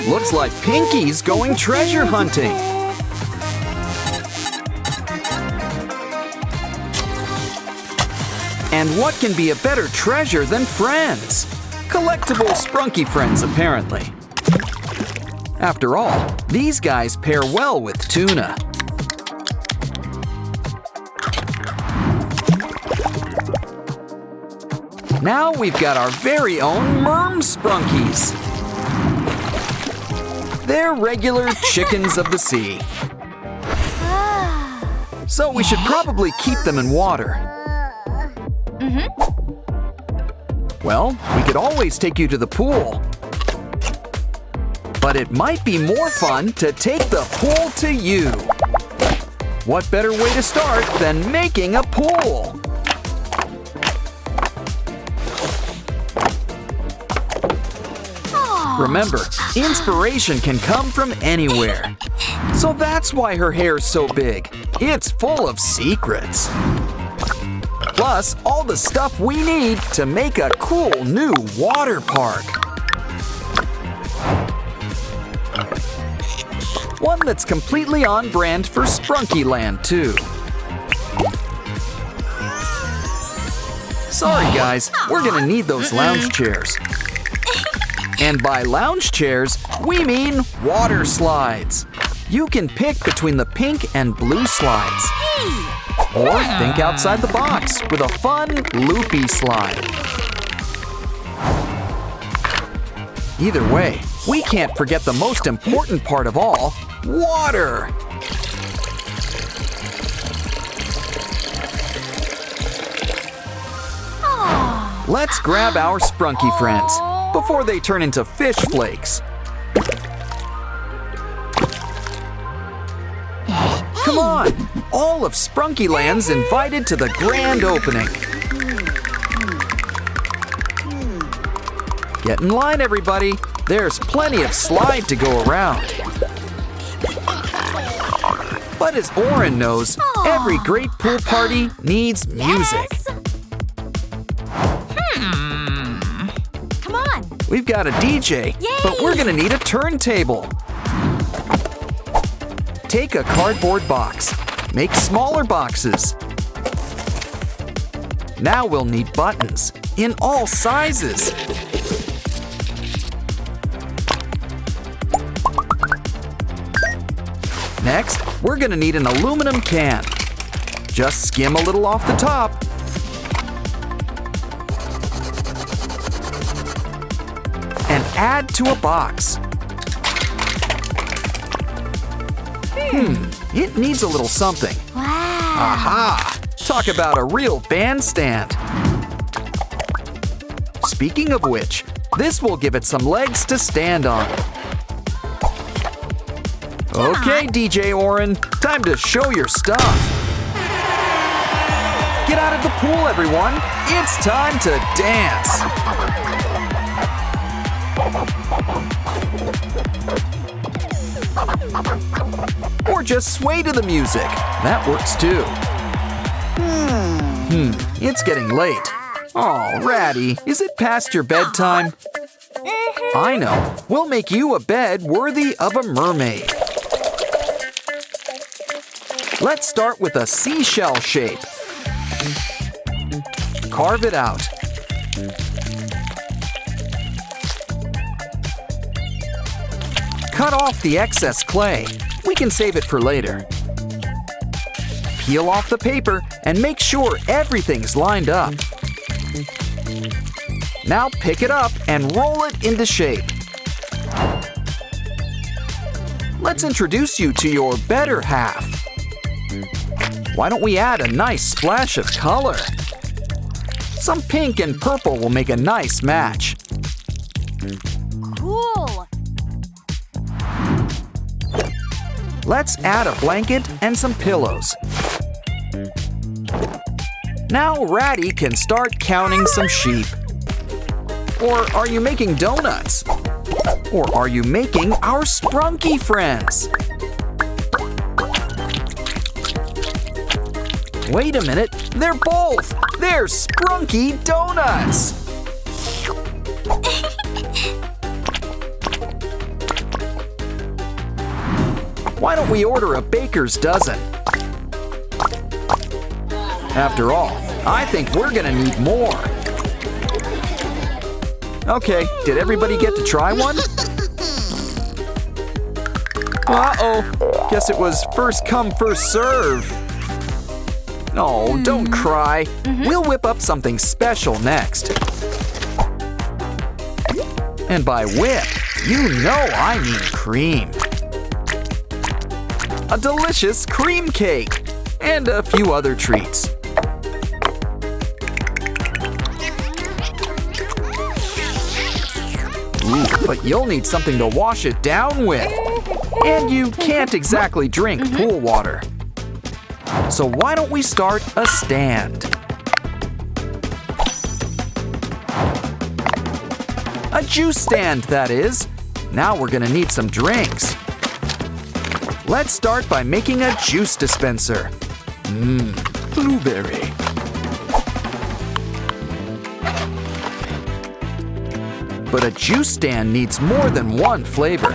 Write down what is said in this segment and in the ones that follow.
Looks like Pinky's going treasure hunting. And what can be a better treasure than friends? Collectible Sprunki friends, apparently. After all, these guys pair well with tuna. Now we've got our very own Merm Sprunkies. They're regular chickens of the sea. So we should probably keep them in water. Well, we could always take you to the pool. But it might be more fun to take the pool to you. What better way to start than making a pool? Remember, inspiration can come from anywhere. So that's why her hair's so big. It's full of secrets. Plus, all the stuff we need to make a cool new water park. One that's completely on brand for Sprunki Land, too. Sorry guys, we're gonna need those lounge chairs. And by lounge chairs, we mean water slides. You can pick between the pink and blue slides. Or think outside the box with a fun, loopy slide. Either way, we can't forget the most important part of all, water. Let's grab our Sprunki friends before they turn into fish flakes. Come on! All of Sprunki Land's invited to the grand opening. Get in line, everybody. There's plenty of slide to go around. But as Oren knows, every great pool party needs music. Come on. We've got a DJ, but we're gonna need a turntable. Take a cardboard box. Make smaller boxes. Now we'll need buttons in all sizes. Next, we're gonna need an aluminum can. Just skim a little off the top. And add to a box. It needs a little something. Wow. Aha! Talk about a real bandstand. Speaking of which, this will give it some legs to stand on. Okay, DJ Oren, time to show your stuff. Get out of the pool, everyone. It's time to dance. Or just sway to the music. That works too. It's getting late. Oh, Ratty, is it past your bedtime? I know. We'll make you a bed worthy of a mermaid. Let's start with a seashell shape. Carve it out. Cut off the excess clay. We can save it for later. Peel off the paper and make sure everything's lined up. Now pick it up and roll it into shape. Let's introduce you to your better half. Why don't we add a nice splash of color? Some pink and purple will make a nice match. Cool. Let's add a blanket and some pillows. Now Ratty can start counting some sheep. Or are you making donuts? Or are you making our Sprunki friends? Wait a minute, they're both! They're Sprunki donuts! Why don't we order a baker's dozen? After all, I think we're gonna need more. Okay, did everybody get to try one? Uh-oh, guess it was first come, first serve. Oh, don't cry. We'll whip up something special next. And by whip, you know I mean cream. A delicious cream cake and a few other treats. Ooh, but you'll need something to wash it down with. And you can't exactly drink pool water. So why don't we start a stand? A juice stand, that is. Now we're gonna need some drinks. Let's start by making a juice dispenser. Blueberry. But a juice stand needs more than one flavor.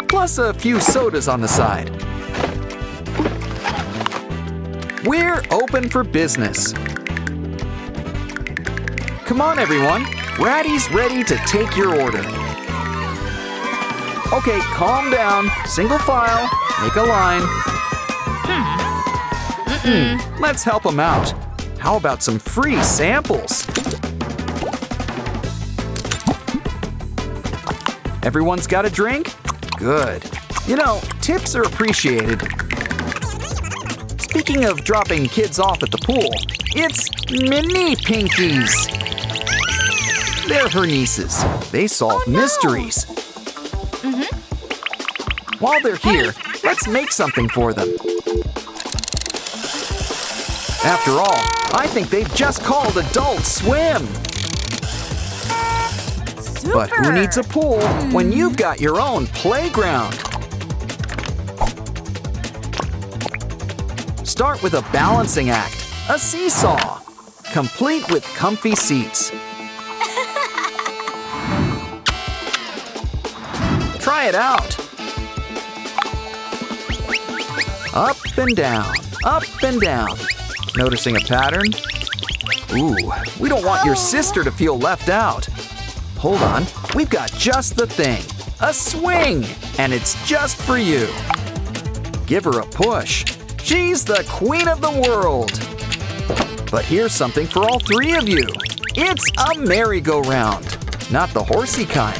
Plus a few sodas on the side. We're open for business. Come on, everyone. Ratty's ready to take your order. Okay, calm down. Single file. Make a line. Let's help them out. How about some free samples? Everyone's got a drink? Good. You know, tips are appreciated. Speaking of dropping kids off at the pool, it's Mini Pinkies. They're her nieces. They solve mysteries. While they're here, let's make something for them. After all, I think they've just called Adult Swim. But who needs a pool when you've got your own playground? Start with a balancing act, a seesaw, complete with comfy seats. Try it out. Up and down, up and down. Noticing a pattern? Ooh, we don't want your sister to feel left out. Hold on, we've got just the thing. A swing, and it's just for you. Give her a push. She's the queen of the world. But here's something for all three of you. It's a merry-go-round, not the horsey kind.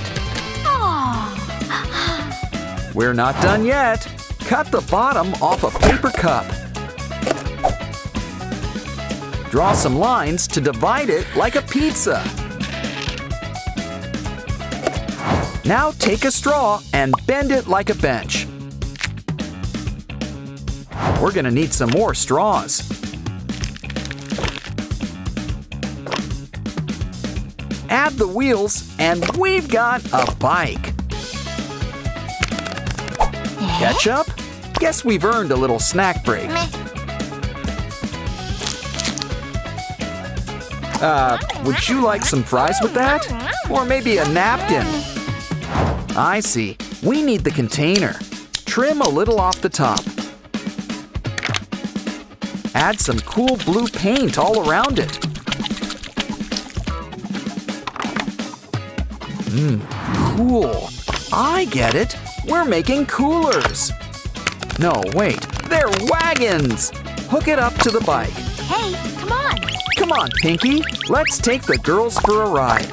We're not done yet. Cut the bottom off a paper cup. Draw some lines to divide it like a pizza. Now take a straw and bend it like a bench. We're gonna need some more straws. Add the wheels and we've got a bike. Ketchup? Guess we've earned a little snack break. Would you like some fries with that? Or maybe a napkin? I see. We need the container. Trim a little off the top. Add some cool blue paint all around it. Cool. I get it. We're making coolers. No, wait. They're wagons. Hook it up to the bike. Hey, come on. Come on, Pinky. Let's take the girls for a ride.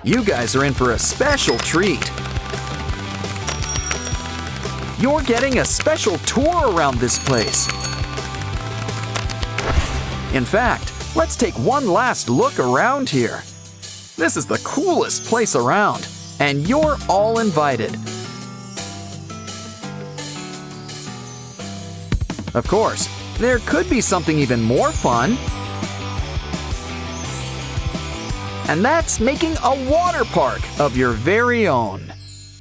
You guys are in for a special treat. You're getting a special tour around this place. In fact, let's take one last look around here. This is the coolest place around, and you're all invited. Of course, there could be something even more fun. And that's making a water park of your very own.